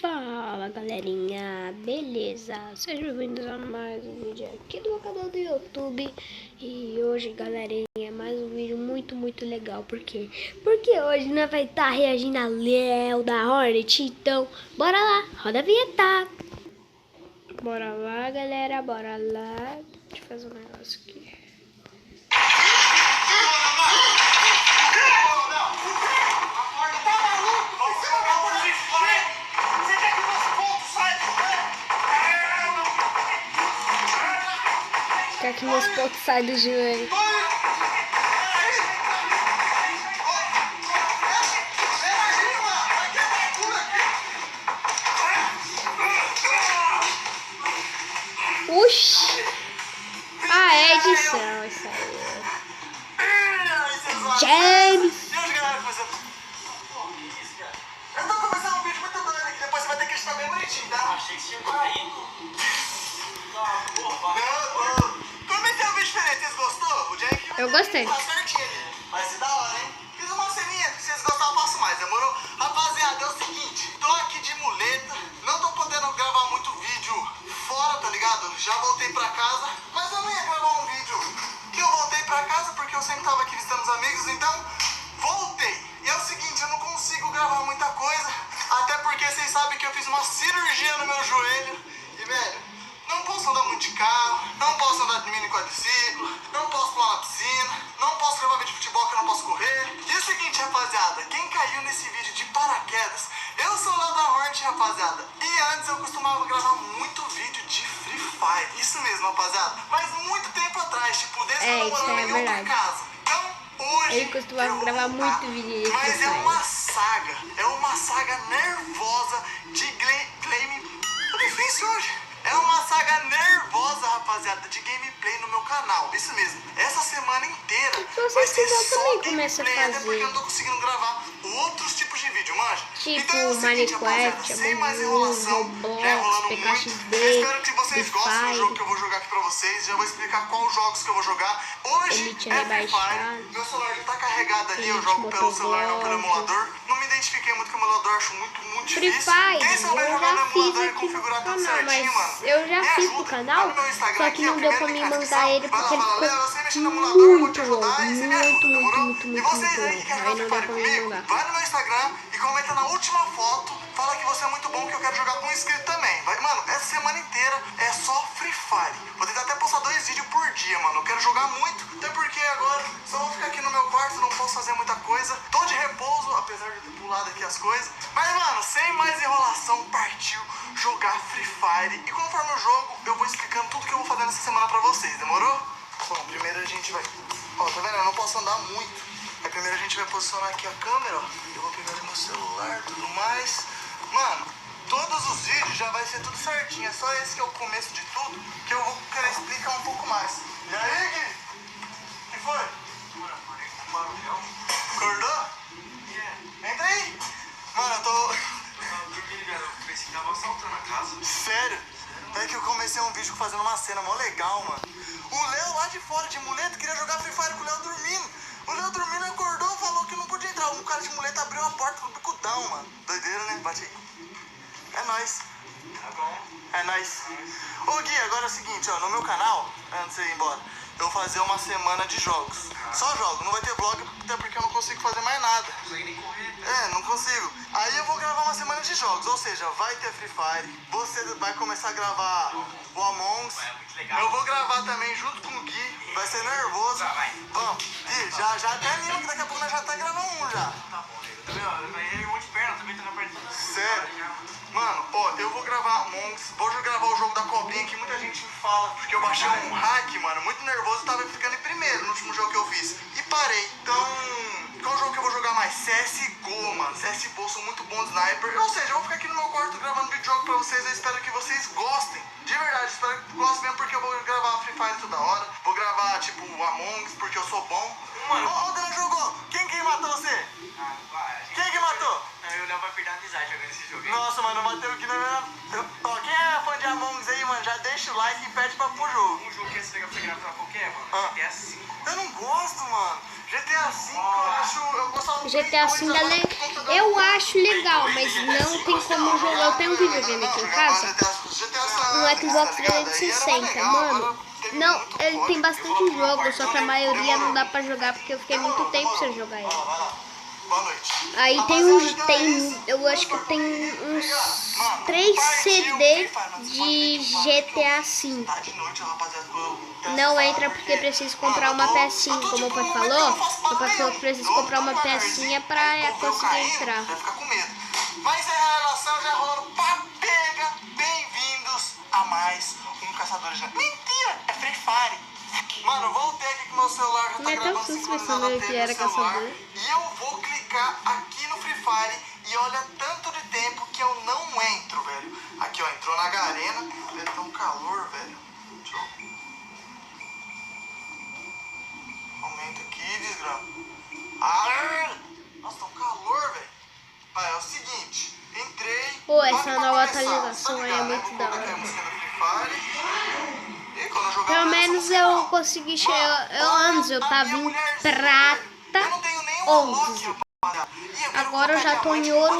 Fala galerinha, beleza? Sejam bem-vindos a mais um vídeo aqui do meu canal do YouTube. E hoje, galerinha, é mais um vídeo muito legal. Por quê? Porque hoje nós vai estar reagindo a Léo da Hornet. Então, bora lá, roda a vinheta. Bora lá, galera, bora lá. Deixa eu fazer um negócio aqui. Quer que meus pontos saiam do joelho. Uxi! Ah, é edição isso aí. James! Eu tô começando um vídeo muito doido aqui, depois você vai ter que editar bem bonitinho, tá? Achei que você tinha caído. Comecei um vídeo diferente, vocês gostou? O Jack Eu gostei. Tá certinho ali. Vai ser da hora, hein? Fiz uma ceninha, se vocês gostaram eu faço mais, demorou? Rapaziada, é o seguinte, tô aqui de muleta, não tô podendo gravar muito vídeo fora, tá ligado? Já voltei pra casa, mas eu não ia gravar um vídeo que eu voltei pra casa porque eu sempre tava aqui visitando os amigos, então voltei. E é o seguinte, eu não consigo gravar muita coisa, até porque vocês sabem que eu fiz uma cirurgia no meu joelho e, velho, não posso andar muito de carro, não posso andar de mini quadriciclo, não posso pular na piscina, não posso gravar vídeo de futebol que eu não posso correr. E é o seguinte, rapaziada, quem caiu nesse vídeo de paraquedas, eu sou lá da Hornet, rapaziada. E antes eu costumava gravar muito vídeo de Free Fire, isso mesmo, rapaziada. Mas muito tempo atrás, tipo, desde que eu morava em outra casa. Então, hoje ele costumava gravar muito vídeo de Free Mas Fire. é uma saga nervosa de claim. Eu difícil hoje. É uma saga nervosa, rapaziada, de gameplay no meu canal. Isso mesmo. Essa semana inteira Se você vai ser quiser só também gameplay, começa a até porque fazer. eu não tô conseguindo gravar outros tipos de vídeo, manja? Tipo Então é o seguinte, Minecraft, rapaziada, sem mais Among Us, enrolação, já enrolando Roblox, muito. PKXD, Eu espero que vocês Free gostem do jogo Fire. que eu vou jogar aqui pra vocês. Já vou explicar quais jogos que eu vou jogar. Hoje Elite é Free rebaixado. Fire. Meu celular já tá carregado ali, eu Elite jogo pelo celular, não pelo Motovlog. emulador. Não me identifiquei muito com o emulador, acho muito Free difícil. Fire, Quem souber eu jogar no já fiz emulador e aqui no configurar tudo canal, mas certinho, mano, eu já me fiz ajuda. pro canal, Lá no meu Instagram só aqui, que não ó, deu pra primeiro mim link na montar descrição. ele Vai lá, porque ele fala, Léo, eu sei ficou mexer no emulador, eu vou te muito ajudar e você me ajuda, demorou? E vocês aí que querem Aí jogar não Free deu Fire pra mim comigo, mandar. vai no meu Instagram e comenta na última foto, fala que você é muito bom, que eu quero jogar com um inscrito também. Mano, essa semana inteira é só Free Fire. Vou tentar até postar 2 vídeos por dia, mano. Eu quero jogar muito, até porque agora só vou ficar aqui no meu quarto, não posso fazer muita coisa. Tô de repouso, apesar de eu ter pulado aqui as coisas. Mas, mano, sem mais enrolação, partiu jogar Free Fire. E conforme o jogo, eu vou explicando tudo que eu vou fazer nessa semana pra vocês, demorou? Bom, primeiro a gente vai... Ó, tá vendo? Eu não posso andar muito. Aí primeiro a gente vai posicionar aqui a câmera, ó. Eu vou pegar ali meu celular e tudo mais. Mano, todos os vídeos já vai ser tudo certinho. É só esse que é o começo de tudo, que eu vou querer explicar um pouco mais. E aí, Gui? O que foi? Acordou? Entra aí. Mano, eu tô... Eu pensei que tava assaltando a casa. Sério? É que eu comecei um vídeo fazendo uma cena mó legal, mano. O Léo lá de fora de muleta queria jogar Free Fire com o Léo dormindo. O Léo dormindo acordou, falou que não podia entrar. O cara de muleta abriu a porta com o bicudão, mano. Doideira, né? Bate aí. É nóis. Tá bom. É nóis. Ô Gui, agora é o seguinte, ó. No meu canal, antes de você ir embora, eu vou fazer uma semana de jogos. Só jogo, não vai ter vlog, até porque eu não consigo fazer mais nada. Não consegue nem correr. É, não consigo. Aí eu vou gravar uma semana de jogos, ou seja, vai ter Free Fire, você vai começar a gravar o Among Us. É muito legal. Eu vou gravar também junto com o Gui, vai ser nervoso. Vai. Vamos, Gui, já até anima que daqui a pouco nós já tá gravando um já. Tá bom, nego. Tá vendo? Mas ele é um monte de perna, também tá na perna toda. Sério? Mano, ó, eu vou gravar Among Us, vou gravar o jogo da cobrinha que muita gente fala, porque eu baixei um hack, mano, muito nervoso, tava ficando em primeiro no último jogo que eu fiz. E parei, então, qual jogo que eu vou jogar mais? CSGO, mano, CSGO, sou muito bom de sniper. Ou seja, eu vou ficar aqui no meu quarto gravando videojogo pra vocês, eu espero que vocês gostem. De verdade, espero que gostem mesmo, porque eu vou gravar Free Fire toda hora. Vou gravar, tipo, o Among Us, porque eu sou bom. Mano. Ô, Dana jogou, quem matou você? Ah, vai. Quem que matou? Eu não vai perder a amizade jogando esse jogo aí. Nossa, mano, eu matei aqui na minha... Ó, quem é fã de Among Us aí, mano, já deixa o like e pede pra pro jogo. Um jogo que esse legal pra você gravar qualquer, mano. Ah. GTA V. Eu não gosto, mano. GTA V, eu acho... Eu gostava do GTA V Play 2, ainda agora nem- por conta Eu acho legal, mas não tem como jogar. Eu tenho um videogame aqui em casa, um Xbox 360, mano. Não, ele tem bastante jogo, só que a maioria não dá pra jogar porque eu fiquei muito tempo sem jogar ele. Boa noite. Aí eu acho que tem uns 3 CD de GTA V. Tá de noite, rapaziada. Não entra porque precisa comprar uma pecinha, como o pai falou. O pai falou que precisa comprar uma pecinha pra conseguir entrar. Vai ficar com medo. Mas a relação já rolando pra pega. Bem-vindos a mais um Caçadores de... Mentira! É Free Fire. Mano, eu voltei aqui com meu celular. Já tá Não é tão gravando susto sincronizado pensando na que era TV do celular. caçador. E eu vou clicar aqui no Free Fire. E olha tanto de tempo que eu não entro, velho. Aqui, ó, entrou na Garena. É tão calor, velho. Deixa eu... Aumenta aqui, desgrama. Nossa, tá um calor, velho. Ah, é o seguinte, entrei. Pô, essa nova atualização aí é muito da hora. Pelo menos eu consegui chegar. Antes eu tava em prata 11. Agora eu já tô em ouro 1.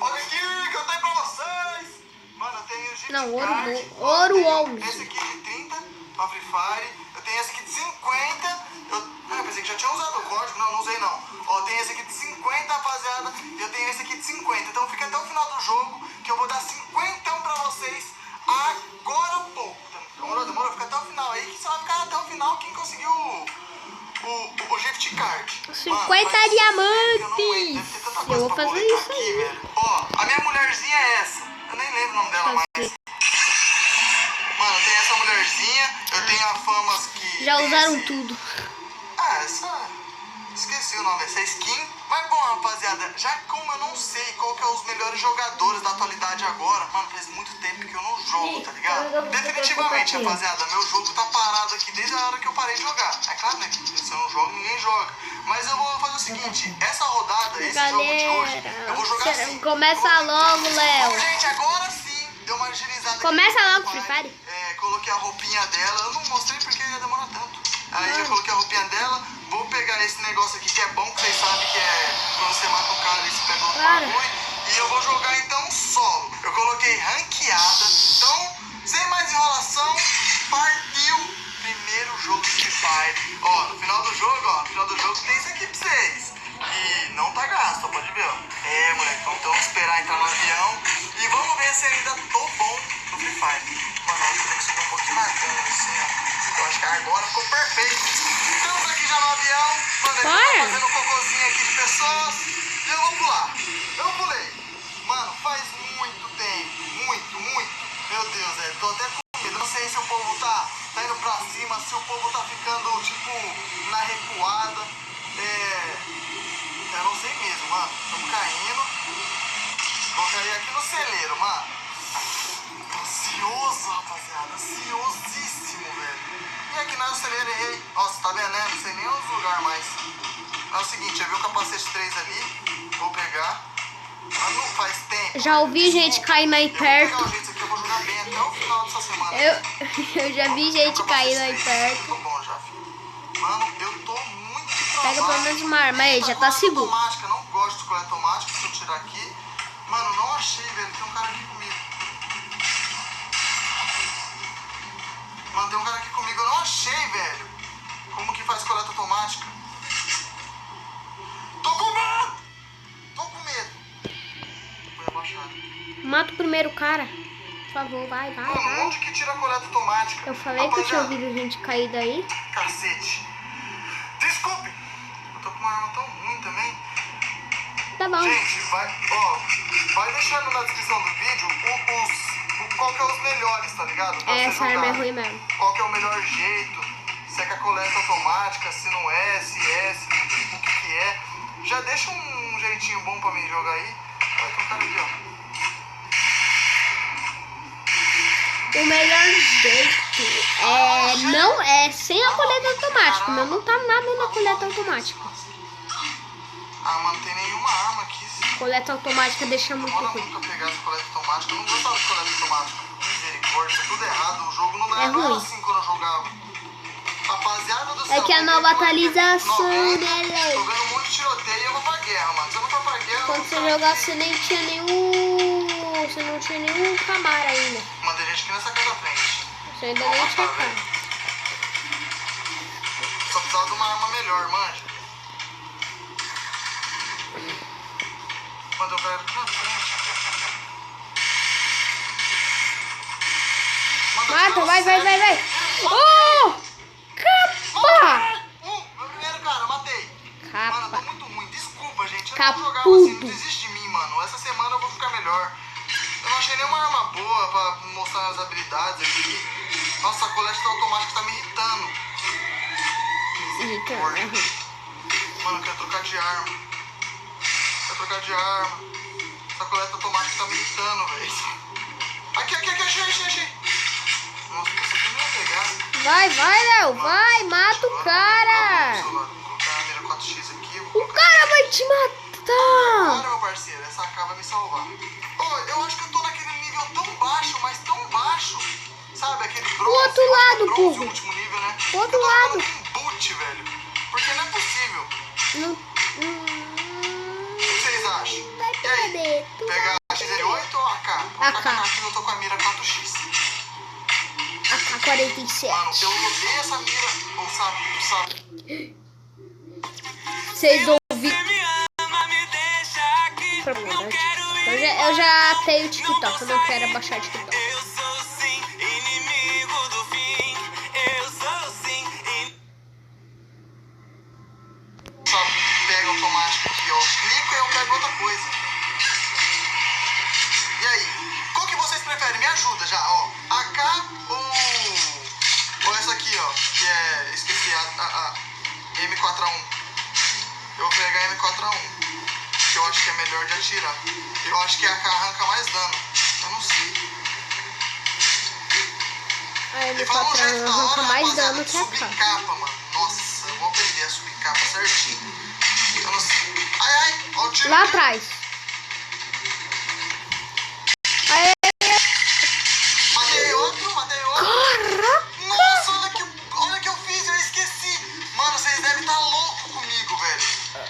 Olha aqui que eu tenho pra vocês. Mano, eu tenho Gift Não, Card, ouro eu 11. tenho esse aqui de 30 pra Free Fire. Eu tenho esse aqui de 50. Eu pensei que já tinha usado o código. Não usei não. Ó, tem esse aqui de 50, rapaziada. E eu tenho esse aqui de 50. Então fica até o final do jogo que eu vou dar 50 pra vocês agora há pouco. Demorou? Fica até o final aí. Que você vai ficar até o final quem conseguiu o gift card. 50 diamantes. Eu vou fazer isso aqui, aí. velho. Ó, a minha mulherzinha é essa. Eu nem lembro o nome dela mais. Mano, tem essa mulherzinha. Eu tenho a Famas que... Já usaram tudo. Ah, essa... Esqueci o nome dessa skin. Mas bom, rapaziada, já como eu não sei qual que é os melhores jogadores da atualidade agora, mano, faz muito tempo que eu não jogo, tá ligado? Definitivamente, rapaziada, meu jogo tá parado aqui desde a hora que eu parei de jogar. É claro, né, que se eu não jogo, ninguém joga. Mas eu vou fazer o seguinte, essa rodada, esse jogo de hoje, eu vou jogar assim. Começa logo, Léo. Bom, gente, agora sim, deu uma agilizada. Começa aqui logo, Free Fire. Coloquei a roupinha dela, eu não mostrei porque ia demorar tanto. Aí eu coloquei a roupinha dela, vou pegar esse negócio aqui que é bom, que vocês sabem que é quando você mata um cara e você pega outro bagulho. E eu vou jogar então solo. Eu coloquei ranqueada, então, sem mais enrolação, partiu primeiro jogo de Free Fire. Ó, no final do jogo tem isso aqui pra vocês. E não tá gasto, pode ver, ó. É, moleque, então vamos esperar entrar no avião e vamos ver se ainda tô bom no Free Fire. Mano, acho que tem que subir um pouquinho mais câmera, assim, ó. Eu acho que agora ficou perfeito. Estamos aqui já no avião. Mano, ele tá fazendo um cocôzinho aqui de pessoas. E eu vou pular. Eu pulei. Mano, faz muito tempo. Muito. Meu Deus, velho. Tô até com medo. Não sei se o povo tá indo pra cima, se o povo tá ficando, tipo, na recuada. Eu não sei mesmo, mano. Estamos caindo. Vou cair aqui no celeiro, mano. Ansioso, rapaziada. Ansiosíssimo, velho. E aqui na celeira errei. Nossa, tá vendo, né? Não sei nem os lugares mais. É o seguinte, eu vi o capacete 3 ali. Vou pegar. Mas não faz tempo. Já ouvi gente caindo aí perto. Eu vou pegar o jeito aqui, eu vou jogar bem até o final dessa semana. Eu já vi gente caindo aí perto. Tô bom já, filho. Mano, eu tô muito travado. Pega pelo menos uma arma aí, já tá seguro. Automática, não gosto de escolha automática. Deixa eu tirar aqui. Mano, não achei, velho. Tem um cara aqui comigo. Mano, tem um cara aqui comigo, eu não achei, velho. Como que faz coleta automática? Tô com medo! Foi abaixado. Mata o primeiro cara. Por favor, vai. Mano, onde que tira a coleta automática? Eu falei que eu tinha ouvido gente cair daí. Cacete. Desculpe. Eu tô com uma arma tão ruim também. Tá bom. Gente, vai deixando na descrição do vídeo qual que é os melhores, tá ligado? Pra Essa você arma é jogar. ruim mesmo. Qual que é o melhor jeito, se é com a coleta automática, se não é, o que é. Já deixa um jeitinho bom pra mim jogar aí. Vai, tem um cara aqui, ó. O melhor jeito não é sem a coleta automática. O meu não tá nada na coleta automática. Ah, mano, não tem nenhuma arma aqui. Coleta automática deixa muito Demora ruim. muito pra pegar essa coleta automática. Eu não gostava de coleta automática. Misericórdia, tudo errado. O jogo não É era ruim. assim quando eu jogava. Rapaziada do céu. É que a nova atualização, né, Tô Léo? vendo um monte de tiroteio e eu vou pra guerra, mano. Você não paguei. Quando você jogar, você nem tinha nenhum... Você não tinha nenhum Camaro ainda. Mandei gente aqui nessa casa da frente. Você ainda nem tinha velho. carro. Só precisava de uma arma melhor, manja. Quando eu quero aqui na frente. Mata, vai. Oh! Capa! Meu primeiro cara, eu matei. Mano, eu tô Capa. muito ruim. Desculpa, gente. Eu Capudo. não jogava assim. Não desiste de mim, mano. Essa semana eu vou ficar melhor. Eu não achei nenhuma arma boa pra mostrar as habilidades aqui. Nossa, a coleta automática tá me irritando. Mano, eu quero trocar de arma. Essa coleta automática tá me irritando, velho. Aqui, achei. Nossa, você tem que pegar. Vai, Léo. Vai, mata o cara. Vou colocar a mira 4x aqui. O cara vai te matar. Agora, meu parceiro, essa AK vai me salvar. Ô, eu acho que eu tô naquele nível tão baixo, mas tão baixo. Sabe, aquele bronze. O outro lado, bronze, burro. o último nível, né? O outro eu tô lado. jogando com boot, velho. Porque não é possível. Não. O que vocês acham? Vai E aí? perder. Pegar a XL8 ou a AK? Vou AK. tacar aqui, eu tô com a mira 4x. AK-47. Mano, eu odeio essa mira. O sapo. Vocês ouviram? Eu já tenho TikTok, eu não quero baixar TikTok. Eu sou sim inimigo do fim. Eu sou sim Só pega automático aqui, ó. Clico e eu pego outra coisa. E aí? Qual que vocês preferem? Me ajuda já, ó. AK ou essa aqui, ó. Que é. Esqueci, a M4A1. Eu vou pegar a M4A1. Que eu acho que é melhor de atirar. Eu acho que a AK arranca mais dano. Eu não sei. A E fala um jeito M4 da arranca hora, mais rapaziada, dano de que a subir K. capa, mano. Nossa, eu vou aprender a subir capa certinho. Eu não sei. Ai, ó o tiro. Lá aqui. atrás. Aê, Matei outro. caraca! Nossa, olha que eu fiz, eu esqueci. Mano, vocês devem estar loucos comigo, velho.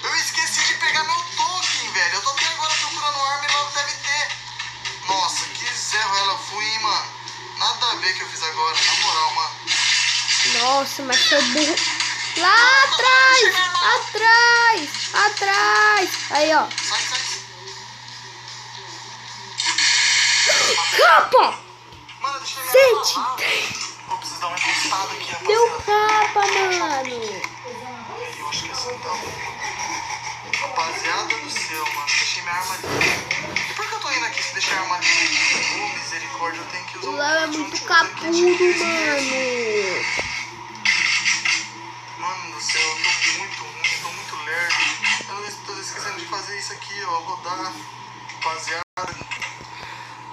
Eu esqueci de pegar meu token, velho. Eu tô até agora procurando arma e logo deve ter. Nossa, que zero ela fui, hein, mano. Nada a ver que eu fiz agora, na moral, mano. Nossa, mas foi burro. Lá atrás. Aí, ó. Sai. Capa! Mano, deixa eu Gente. Vou precisar dar uma encostada aqui, rapaziada. Deu capa, mano. Eu acho que assim tá bom. Rapaziada do céu, mano. Deixei minha arma ali. E por que eu tô indo aqui se deixar a arma ali? Oh, misericórdia, eu tenho que usar O Léo é kit. muito Onde que usa capudo, kit? mano. Mano do céu, eu tô muito ruim, tô muito lerdo. Eu tô esquecendo de fazer isso aqui, ó. Rodar. Rapaziada.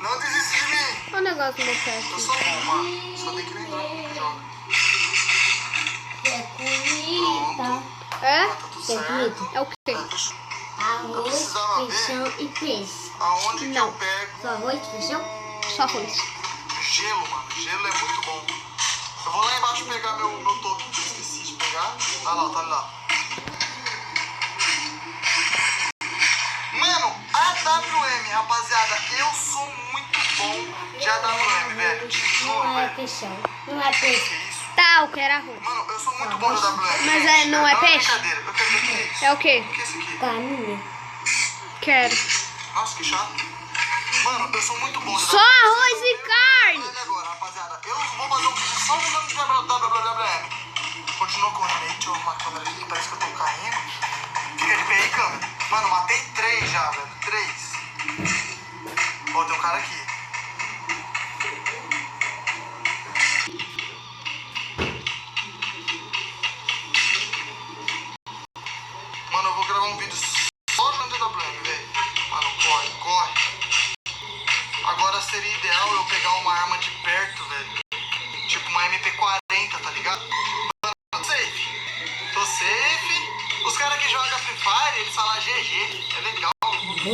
Não desiste de mim. Olha o negócio do meu pé Eu aqui. sou bom, mano. Só tem que lembrar como que joga. Pronto. É? Tá tudo certo. É o quê? Eu precisava ver e peixe. aonde que Não. eu pego Só arroz, feijão? Só arroz. gelo, mano. Gelo é muito bom. Eu vou lá embaixo pegar meu token que eu esqueci de pegar. Tá lá. Mano, AWM, rapaziada. Eu sou muito bom de AWM, velho. Te juro, Não é velho. feijão. Não é peixe. Que isso? Tá, eu quero arroz. Mano, eu sou muito bom de AWM. Mas é, não é peixe? Brincadeira. Eu quero ver o que é isso. É o quê? O que é isso aqui? Carne. Quero. Nossa, que chato. Mano, eu sou muito bom de Só arroz e carne. Olha agora, rapaziada. Eu vou fazer um vídeo só jogando de WWM. Continua correndo aí. Deixa eu arrumar a câmera aqui. Parece que eu tô caindo. Fica de pé aí, câmera. Mano, matei 3 já, velho. 3. Ó, tem um cara aqui. Mano, eu vou gravar um vídeo só jogando DWM, velho. Mano, corre. Agora seria ideal eu pegar uma arma de perto, velho. Tipo uma MP40, tá ligado? Mano, tô safe. Os caras que jogam Free Fire, eles falam GG. É legal.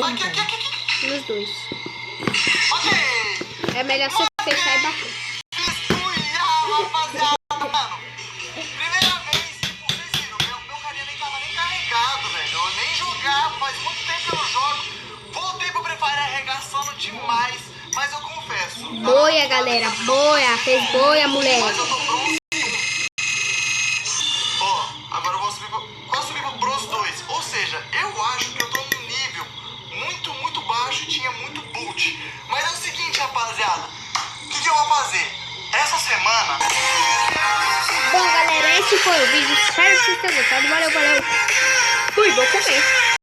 Aqui. Nos dois. Ok. É melhor você fechar e bater. Esfriar, rapaziada, mano. Primeira vez, tipo, vocês viram, meu carinha nem tava nem carregado, velho. Eu nem jogava, faz muito tempo que eu não demais, mas eu confesso. Boia, galera, boia. Fez boia, moleque. Mas eu tô bronze 1. Ó, agora eu vou subir quase subir pro bronze 2. Ou seja, eu acho que eu tô num nível muito, muito baixo e tinha muito boot. Mas é o seguinte, rapaziada. O que eu vou fazer? Essa semana... Bom, galera, esse foi o vídeo. Espero que vocês tenham gostado. Valeu, valeu. Fui, vou comer.